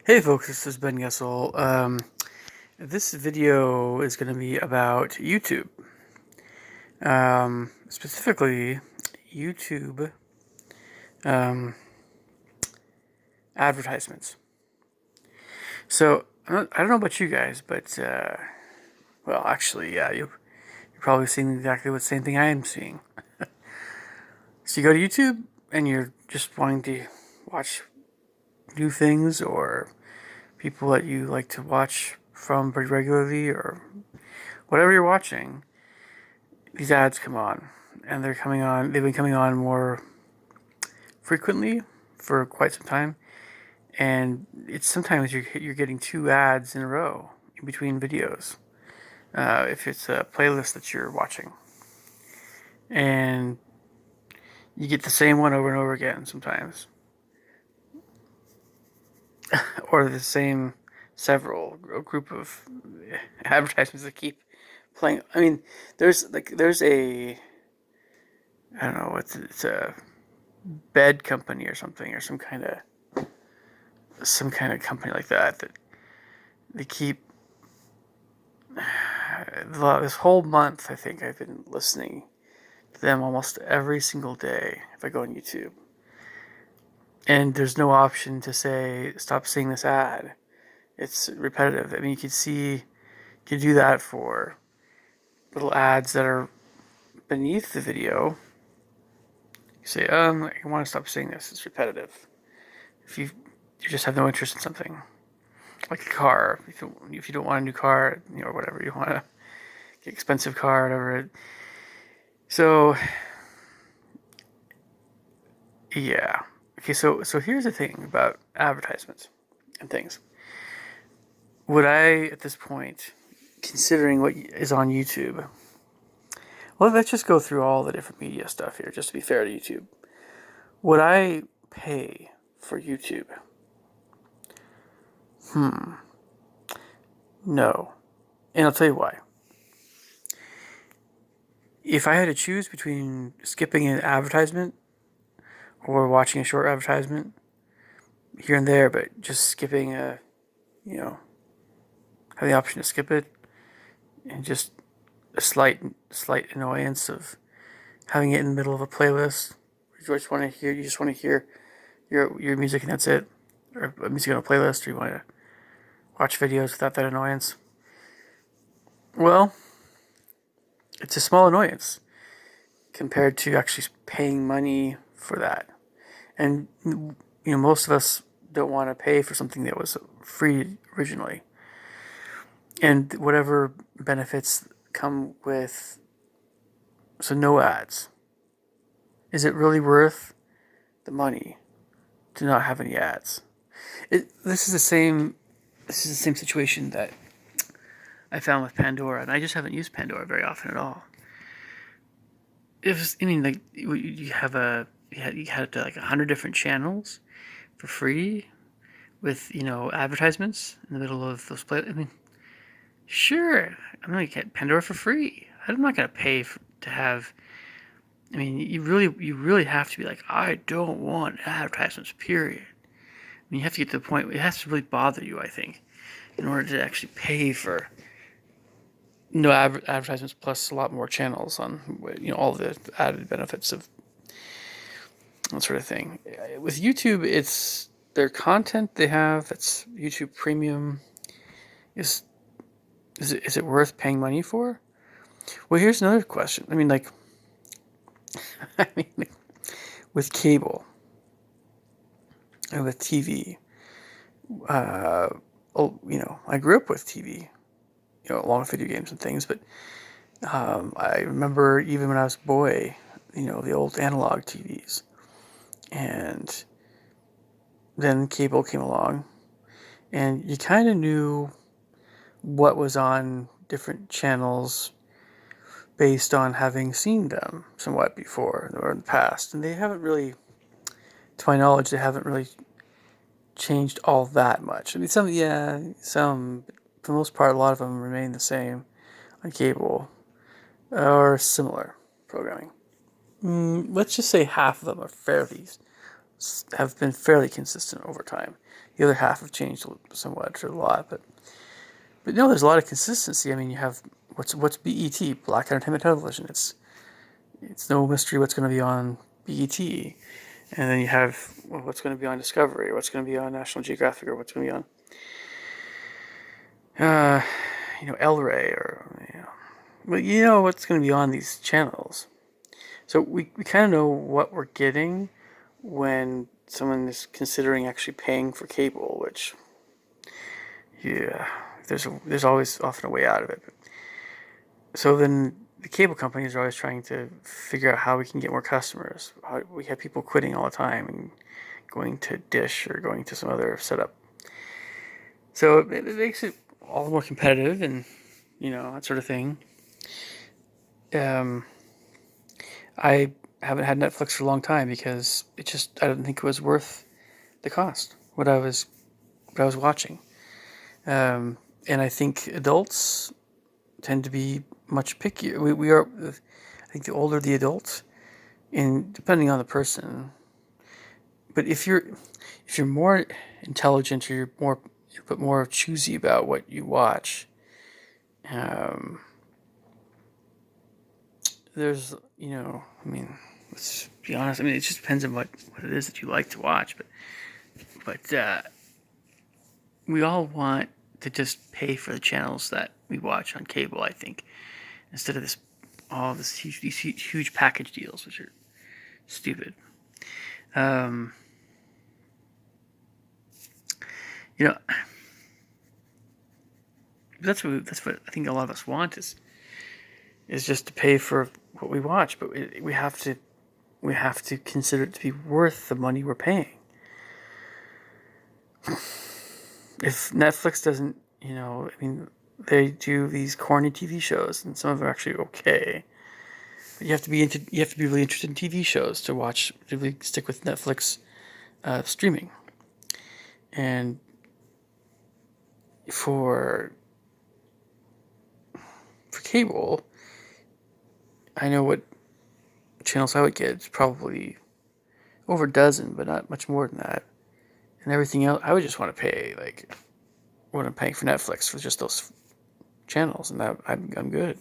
Hey folks, this is Ben Gessel. This video is going to be about YouTube. Specifically, YouTube um, advertisements. So, I don't know about you guys, but, well, actually, yeah, you're probably seeing exactly the same thing I am seeing. So you go to YouTube and you're just wanting to watch new things or people that you like to watch from pretty regularly or whatever you're watching. These ads come on, and they've been coming on more frequently for quite some time, and it's sometimes you're getting two ads in a row in between videos, if it's a playlist that you're watching, and you get the same one over and over again sometimes, or the same several a group of advertisements that keep playing. I mean, there's a, I don't know, it's a bed company or something, or some kind of company like that they keep, this whole month. I think I've been listening to them almost every single day if I go on YouTube, and there's no option to say stop seeing this ad. It's repetitive. I mean, you could do that for little ads that are beneath the video. You say, I want to stop seeing this. It's repetitive. If you just have no interest in something, like a car. If you don't want a new car, or whatever, you want a expensive car, whatever. So yeah. Okay. So here's the thing about advertisements and things. Would I, at this point, considering what is on YouTube? Well, let's just go through all the different media stuff here, just to be fair to YouTube. Would I pay for YouTube? No. And I'll tell you why. If I had to choose between skipping an advertisement or watching a short advertisement here and there, but just skipping have the option to skip it, and just a slight annoyance of having it in the middle of a playlist. You just want to hear your music and that's it, or music on a playlist, or you want to watch videos without that annoyance. Well, it's a small annoyance compared to actually paying money for that. And most of us don't want to pay for something that was free originally. And whatever benefits come with, so no ads. Is it really worth the money to not have any ads? This is the same. This is the same situation that I found with Pandora, and I just haven't used Pandora very often at all. Like you had like 100 different channels for free with advertisements in the middle of those play. I mean, sure, I'm gonna get Pandora for free. I'm not gonna pay to have. I mean, you really have to be like, I don't want advertisements. Period. I mean, you have to get to the point where it has to really bother you, I think, in order to actually pay for no advertisements plus a lot more channels on all the added benefits of that sort of thing. With YouTube, it's their content they have. That's YouTube Premium. Is is it worth paying money for? Well, here's another question. I mean, like, I mean, like, with cable and with TV, I grew up with TV, along with video games and things. But I remember even when I was a boy, the old analog TVs, and then cable came along, and you kind of knew what was on different channels based on having seen them somewhat before or in the past. And they haven't really, to my knowledge, they haven't really changed all that much. I mean, some, for the most part, a lot of them remain the same on cable or similar programming. Let's just say half of them are fairly have been fairly consistent over time. The other half have changed somewhat or a lot, but no, there's a lot of consistency. I mean, you have what's BET, Black Entertainment Television. It's no mystery what's going to be on BET, and then you have what's going to be on Discovery, or what's going to be on National Geographic, or what's going to be on, El Rey, or but you know what's going to be on these channels. So we kind of know what we're getting when someone is considering actually paying for cable, which, yeah, there's always often a way out of it. So then the cable companies are always trying to figure out how we can get more customers. We have people quitting all the time and going to Dish or going to some other setup. So it makes it all the more competitive and, that sort of thing. I haven't had Netflix for a long time because I didn't think it was worth the cost, what I was watching. And I think adults tend to be much pickier. We are, I think the older the adult, and depending on the person, but if you're more intelligent or you're more choosy about what you watch, there's, let's be honest. I mean, it just depends on what it is that you like to watch. But we all want to just pay for the channels that we watch on cable, I think, instead of these huge package deals, which are stupid. That's what I think a lot of us want is just to pay for what we watch, but we have to consider it to be worth the money we're paying. If Netflix doesn't, they do these corny TV shows, and some of them are actually okay. But you have to be really interested in TV shows to really stick with Netflix streaming. And for cable, I know what channels I would get. It's probably over a dozen, but not much more than that. And everything else, I would just want to pay like what I'm paying for Netflix for just those channels, and I'm good.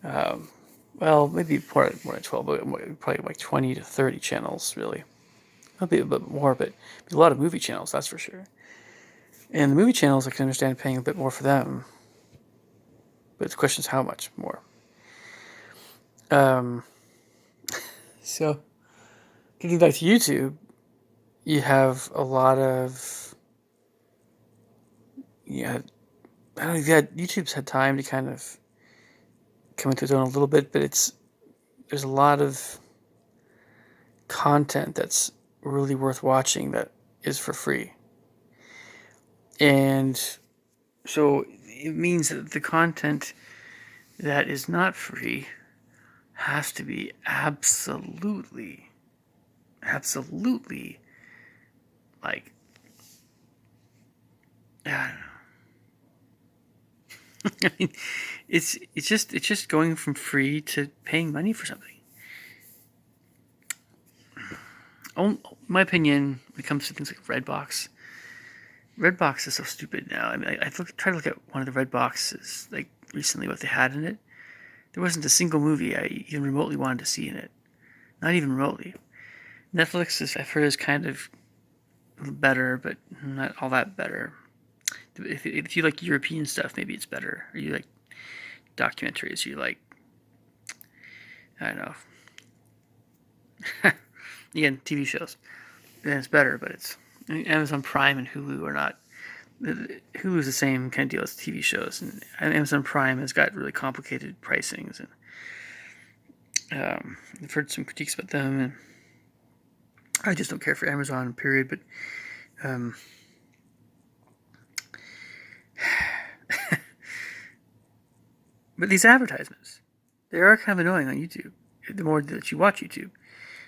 Well, maybe more than 12, but probably like 20 to 30 channels, really. Maybe a bit more, but a lot of movie channels, that's for sure. And the movie channels, I can understand paying a bit more for them. But the question is how much more. So, getting back to YouTube, you have a lot of, I don't know if YouTube's had time to kind of come into its own a little bit, but there's a lot of content that's really worth watching that is for free. And so it means that the content that is not free has to be absolutely like, I don't know. I mean, it's just going from free to paying money for something. My opinion, when it comes to things like Redbox is so stupid now. I mean, I tried to look at one of the Red boxes like recently, what they had in it. There wasn't a single movie I even remotely wanted to see in it. Not even remotely. Netflix I've heard is kind of better, but not all that better. If you like European stuff, maybe it's better. Or you like documentaries, you like, I don't know. Again, TV shows. Then it's better, but Amazon Prime and Hulu are not. Hulu's the same kind of deal as TV shows, and Amazon Prime has got really complicated pricings, and I've heard some critiques about them, and I just don't care for Amazon, period. But but these advertisements, they are kind of annoying on YouTube. The more that you watch YouTube,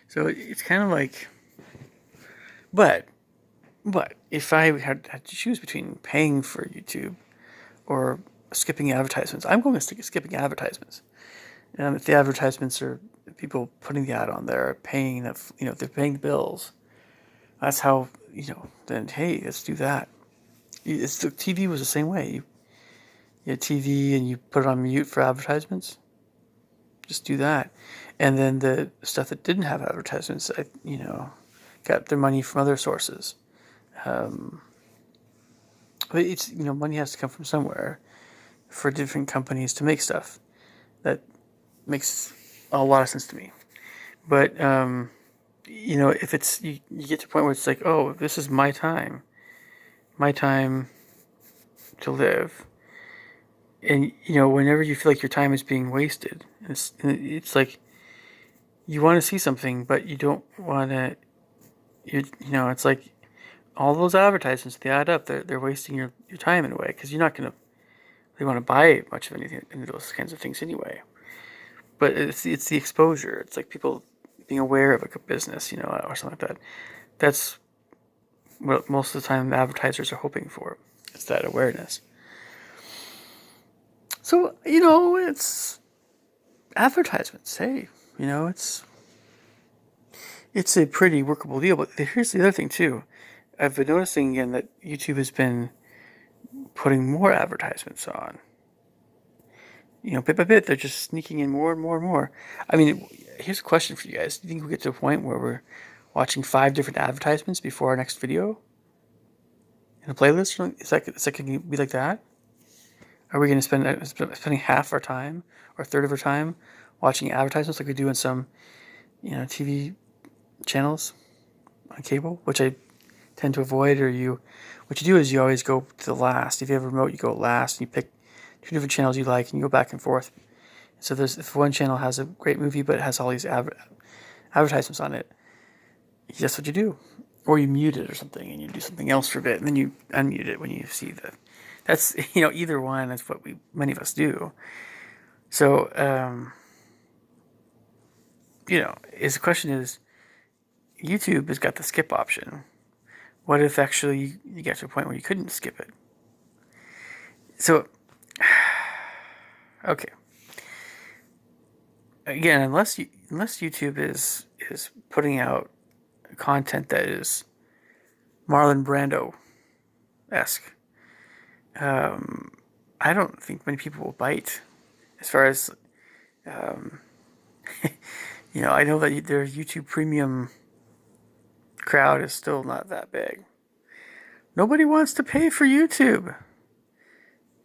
so it's kind of like, but if I had to choose between paying for YouTube or skipping advertisements, I'm going to stick skipping advertisements. And if the advertisements are people putting the ad on there, paying that, they're paying the bills, That's how, then, hey, let's do that. The TV was the same way. You had TV and you put it on mute for advertisements. Just do that. And then the stuff that didn't have advertisements, got their money from other sources. But it's, money has to come from somewhere for different companies to make stuff. That makes a lot of sense to me. But, if it's, you get to a point where it's like, oh, this is my time to live. And, whenever you feel like your time is being wasted, it's like you want to see something, but you don't want to, it's like all those advertisements, they add up. They're wasting your time in a way, because you're not going to really want to buy much of anything into those kinds of things anyway. But it's the exposure. It's like people being aware of a business, or something like that. That's what most of the time the advertisers are hoping for. It's that awareness. So, it's advertisements. Hey, it's a pretty workable deal. But here's the other thing too. I've been noticing again that YouTube has been putting more advertisements on. Bit by bit, they're just sneaking in more and more and more. I mean, here's a question for you guys. Do you think we'll get to a point where we're watching 5 different advertisements before our next video in a playlist? Is that going to be like that? Are we going to spending half our time or a third of our time watching advertisements like we do in some, TV channels on cable, which I tend to avoid? Or what you do is you always go to the last. If you have a remote, you go last and you pick 2 different channels you like and you go back and forth. So if one channel has a great movie but it has all these advertisements on it, that's what you do. Or you mute it or something and you do something else for a bit and then you unmute it when you see that's, either one. That's what many of us do. So, the question is, YouTube has got the skip option. What if actually you get to a point where you couldn't skip it? So, okay. Again, unless YouTube is putting out content that is Marlon Brando-esque, I don't think many people will bite. As far as, I know that their YouTube Premium crowd is still not that big. Nobody wants to pay for YouTube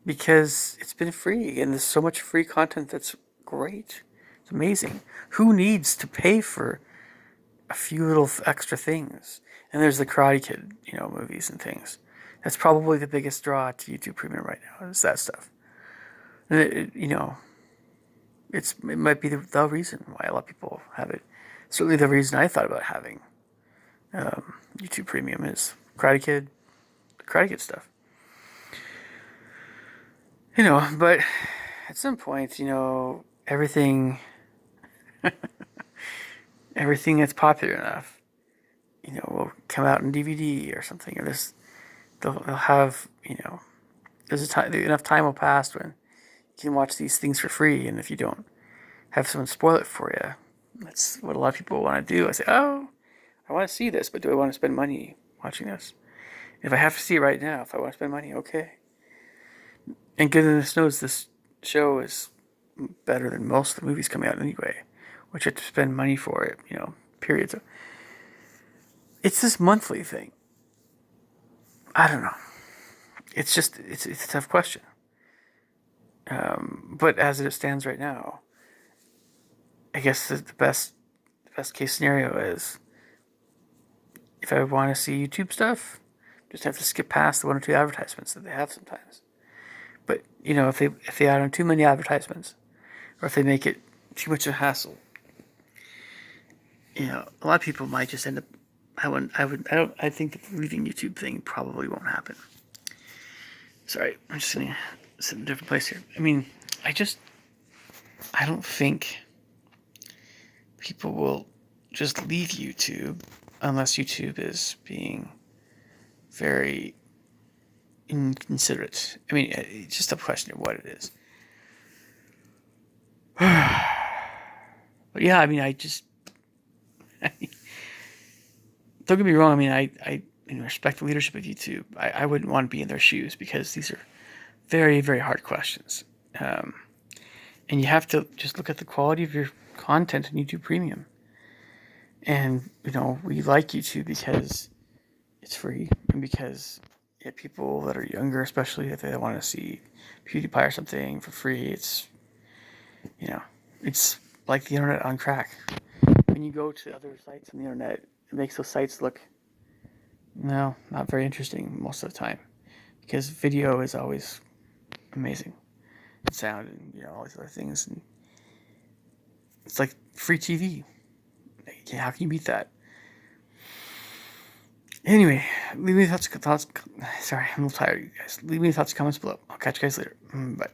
because it's been free and there's so much free content that's great. It's amazing. Who needs to pay for a few little extra things? And there's the Karate Kid, movies and things. That's probably the biggest draw to YouTube Premium right now, is that stuff. And it might be the reason why a lot of people have it. Certainly the reason I thought about having YouTube Premium is Karate Kid stuff. But at some point, everything that's popular enough, will come out in DVD or something. Or they'll have, there's enough time will pass when you can watch these things for free, and if you don't have someone spoil it for you, that's what a lot of people want to do. I say, oh, I want to see this, but do I want to spend money watching this? If I have to see it right now, if I want to spend money, okay. And goodness knows this show is better than most of the movies coming out anyway, which I have to spend money for it, periods. It's this monthly thing. I don't know. It's a tough question. But as it stands right now, I guess the best case scenario is, if I want to see YouTube stuff, just have to skip past the 1 or 2 advertisements that they have sometimes. But if they add on too many advertisements, or if they make it too much of a hassle, a lot of people might just end up. I think the leaving YouTube thing probably won't happen. Sorry, I'm just gonna sit in a different place here. I mean, I don't think people will just leave YouTube unless YouTube is being very inconsiderate. I mean, it's just a question of what it is. But yeah, I mean, don't get me wrong. I mean, I respect the leadership of YouTube. I wouldn't want to be in their shoes because these are very, very hard questions. And you have to just look at the quality of your content in YouTube Premium. And, we like YouTube because it's free and because people that are younger, especially if they want to see PewDiePie or something for free, it's like the internet on crack. When you go to other sites on the internet, it makes those sites look, no, not very interesting most of the time, because video is always amazing, and sound, and all these other things, and it's like free TV. How can you beat that? Anyway, leave me thoughts. Sorry, I'm a little tired, you guys. Leave me thoughts, comments below. I'll catch you guys later. Bye.